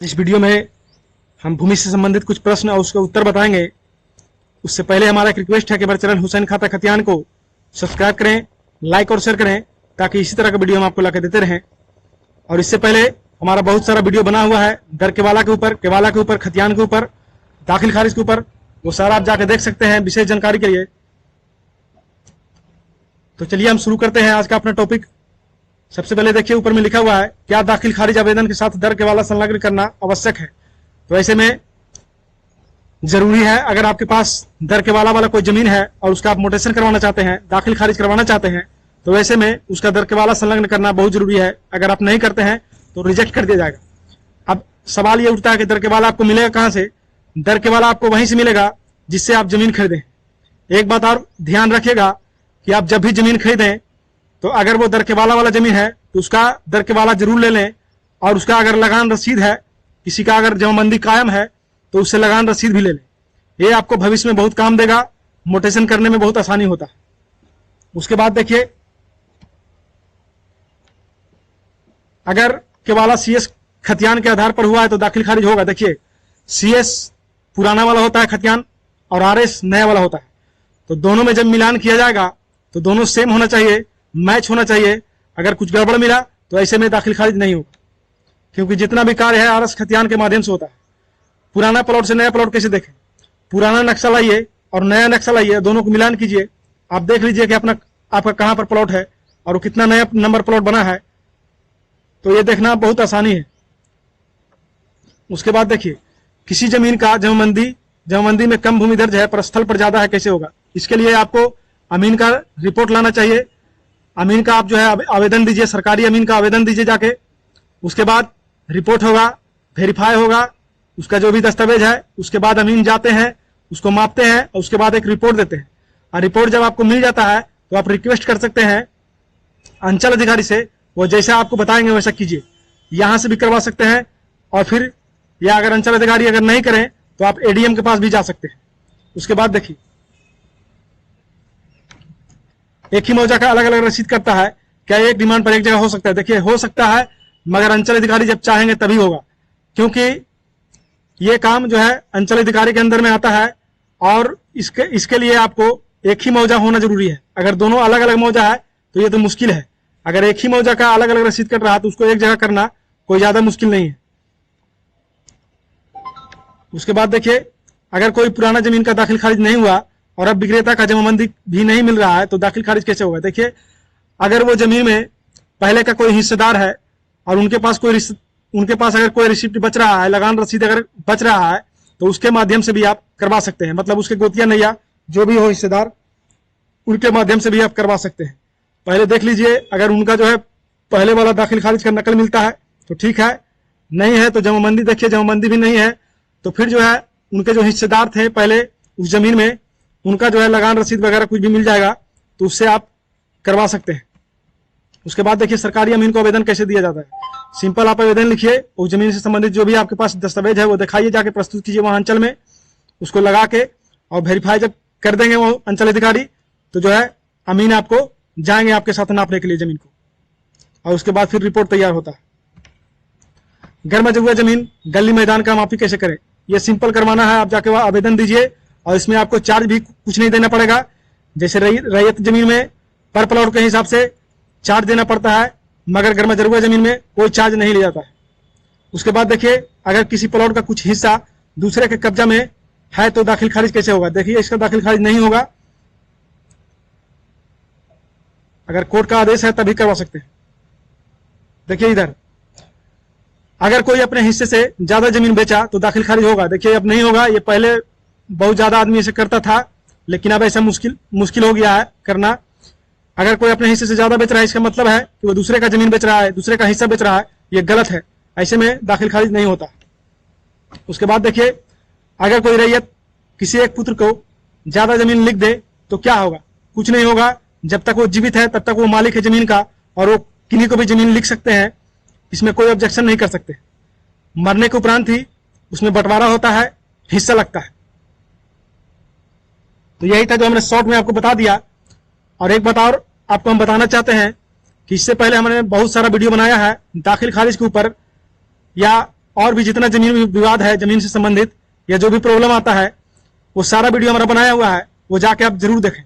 इस वीडियो में हम भूमि से संबंधित कुछ प्रश्न और उसके उत्तर बताएंगे। उससे पहले हमारा एक रिक्वेस्ट है कि हमारे चैनल हुसैन खाता खतियान को सब्सक्राइब करें, लाइक और शेयर करें, ताकि इसी तरह का वीडियो हम आपको लाकर देते रहें। और इससे पहले हमारा बहुत सारा वीडियो बना हुआ है दर केवाला के ऊपर, खतियान के ऊपर, दाखिल खारिज के ऊपर, वो सारा आप जाकर देख सकते हैं विशेष जानकारी के लिए। तो चलिए हम शुरू करते हैं आज का अपना टॉपिक। सबसे पहले देखिए ऊपर में लिखा हुआ है, क्या दाखिल खारिज आवेदन के साथ दर केवाला संलग्न करना आवश्यक है। तो ऐसे में जरूरी है, अगर आपके पास दर केवाला वाला कोई जमीन है और उसका आप मोटेशन करवाना चाहते हैं, दाखिल खारिज करवाना चाहते हैं, तो वैसे में उसका दर केवाला संलग्न करना बहुत जरूरी है। अगर आप नहीं करते हैं तो रिजेक्ट कर दिया जाएगा। अब सवाल ये उठता है कि दर केवाला आपको मिलेगा कहां से। दर केवाला आपको वहीं से मिलेगा जिससे आप जमीन खरीदें। एक बात और ध्यान रखिएगा कि आप जब भी जमीन खरीदें तो अगर वो दर केवाला वाला जमीन है तो उसका दर केवाला जरूर ले लें, और उसका अगर लगान रसीद है, किसी का अगर जमाबंदी कायम है, तो उससे लगान रसीद भी ले लें। ये आपको भविष्य में बहुत काम देगा, मोटेशन करने में बहुत आसानी होता है। उसके बाद देखिए, अगर केवाला सीएस खतियान के आधार पर हुआ है तो दाखिल खारिज होगा। देखिए, सीएस पुराना वाला होता है खतियान और आरएस नया वाला होता है, तो दोनों में जब मिलान किया जाएगा तो दोनों सेम होना चाहिए, मैच होना चाहिए। अगर कुछ गड़बड़ मिला तो ऐसे में दाखिल खारिज नहीं होगा, क्योंकि जितना भी कार्य है आरएस खतियान के माध्यम से होता है। पुराना प्लॉट से नया प्लॉट कैसे देखें, पुराना नक्शा लाइए और नया नक्शा लाइए, दोनों को मिलान कीजिए, आप देख लीजिए कि आपका कहां पर प्लॉट है और वो कितना नया नंबर प्लॉट बना है। तो ये देखना बहुत आसानी है। उसके बाद देखिए, किसी जमीन का जमाबंदी में कम भूमि दर्ज है पर स्थल पर ज्यादा है, कैसे होगा। इसके लिए आपको अमीन का रिपोर्ट लाना चाहिए। अमीन का आप जो है आवेदन दीजिए, सरकारी अमीन का आवेदन दीजिए जाके। उसके बाद रिपोर्ट होगा, वेरीफाई होगा, उसका जो भी दस्तावेज है, उसके बाद अमीन जाते हैं, उसको मापते हैं और उसके बाद एक रिपोर्ट देते हैं। और रिपोर्ट जब आपको मिल जाता है तो आप रिक्वेस्ट कर सकते हैं अंचल अधिकारी से, वो जैसा आपको बताएंगे वैसा कीजिए। यहां से भी करवा सकते हैं, और फिर या अगर अंचल अधिकारी अगर नहीं करें तो आप एडीएम के पास भी जा सकते हैं। उसके बाद देखिए, एक ही मौजा का अलग अलग रसीद करता है, क्या एक डिमांड पर एक जगह हो सकता है। देखिए, हो सकता है, मगर अंचल अधिकारी जब चाहेंगे तभी होगा, क्योंकि ये काम जो है अंचल अधिकारी के अंदर में आता है, और इसके लिए आपको एक ही मौजा होना जरूरी है। अगर दोनों अलग अलग मौजा है तो ये तो मुश्किल है। अगर एक ही मौजा का अलग अलग रसीद कर रहा है तो उसको एक जगह करना कोई ज्यादा मुश्किल नहीं है। उसके बाद देखिए, अगर कोई पुराना जमीन का दाखिल खारिज नहीं हुआ और अब विक्रेता का जमाबंदी भी नहीं मिल रहा है तो दाखिल खारिज कैसे होगा। देखिए, अगर वो जमीन में पहले का कोई हिस्सेदार है और उनके पास अगर कोई रिसिप्ट बच रहा है, लगान रसीद अगर बच रहा है, तो उसके माध्यम से भी आप करवा सकते हैं। मतलब उसके गोतिया नैया जो भी हो हिस्सेदार, उनके माध्यम से भी आप करवा सकते हैं। पहले देख लीजिए, अगर उनका जो है पहले वाला दाखिल खारिज का नकल मिलता है तो ठीक है, नहीं है तो जमाबंदी देखिए, जमाबंदी भी नहीं है तो फिर जो है उनके जो हिस्सेदार थे पहले उस जमीन में, उनका जो है लगान रसीद वगैरह कुछ भी मिल जाएगा तो उससे आप करवा सकते हैं। उसके बाद देखिए, सरकारी अमीन को आवेदन कैसे दिया जाता है। सिंपल आप आवेदन लिखिए, उस जमीन से संबंधित जो भी आपके पास दस्तावेज है वो दिखाइए, जाके प्रस्तुत कीजिए वहां अंचल में, उसको लगा के और वेरीफाई जब कर देंगे वो अंचल अधिकारी, तो जो है अमीन आपको जाएंगे आपके साथ नापने के लिए जमीन को, और उसके बाद फिर रिपोर्ट तैयार होता है। घर में जगह जमीन गली मैदान का मापी कैसे करें, ये सिंपल करवाना है। आप जाके वहां आवेदन दीजिए और इसमें आपको चार्ज भी कुछ नहीं देना पड़ेगा। जैसे रैयत जमीन में पर प्लॉट के हिसाब से चार्ज देना पड़ता है, मगर गर्मा जरूर जमीन में कोई चार्ज नहीं लिया जाता है। उसके बाद देखिए, अगर किसी प्लॉट का कुछ हिस्सा दूसरे के कब्जा में है तो दाखिल खारिज कैसे होगा। देखिए, इसका दाखिल खारिज नहीं होगा, अगर कोर्ट का आदेश है तभी करवा सकते हैं। देखिए इधर, अगर कोई अपने हिस्से से ज्यादा जमीन बेचा तो दाखिल खारिज होगा। देखिए, अब नहीं होगा, ये पहले बहुत ज्यादा आदमी ऐसे करता था, लेकिन अब ऐसा मुश्किल हो गया है करना। अगर कोई अपने हिस्से से ज्यादा बेच रहा है, इसका मतलब है कि वो दूसरे का जमीन बेच रहा है, दूसरे का हिस्सा बेच रहा है, ये गलत है, ऐसे में दाखिल खारिज नहीं होता। उसके बाद देखिए, अगर कोई रैयत किसी एक पुत्र को ज्यादा जमीन लिख दे तो क्या होगा। कुछ नहीं होगा, जब तक वो जीवित है तब तक वो मालिक है जमीन का, और वो किन्हीं को भी जमीन लिख सकते हैं, इसमें कोई ऑब्जेक्शन नहीं कर सकते। मरने के उपरांत ही उसमें बंटवारा होता है, हिस्सा लगता है। तो यही था जो हमने शॉर्ट में आपको बता दिया। और एक बात और आपको हम बताना चाहते हैं कि इससे पहले हमने बहुत सारा वीडियो बनाया है दाखिल खारिज के ऊपर, या और भी जितना जमीन विवाद है, जमीन से संबंधित या जो भी प्रॉब्लम आता है, वो सारा वीडियो हमारा बनाया हुआ है, वो जाके आप जरूर देखें।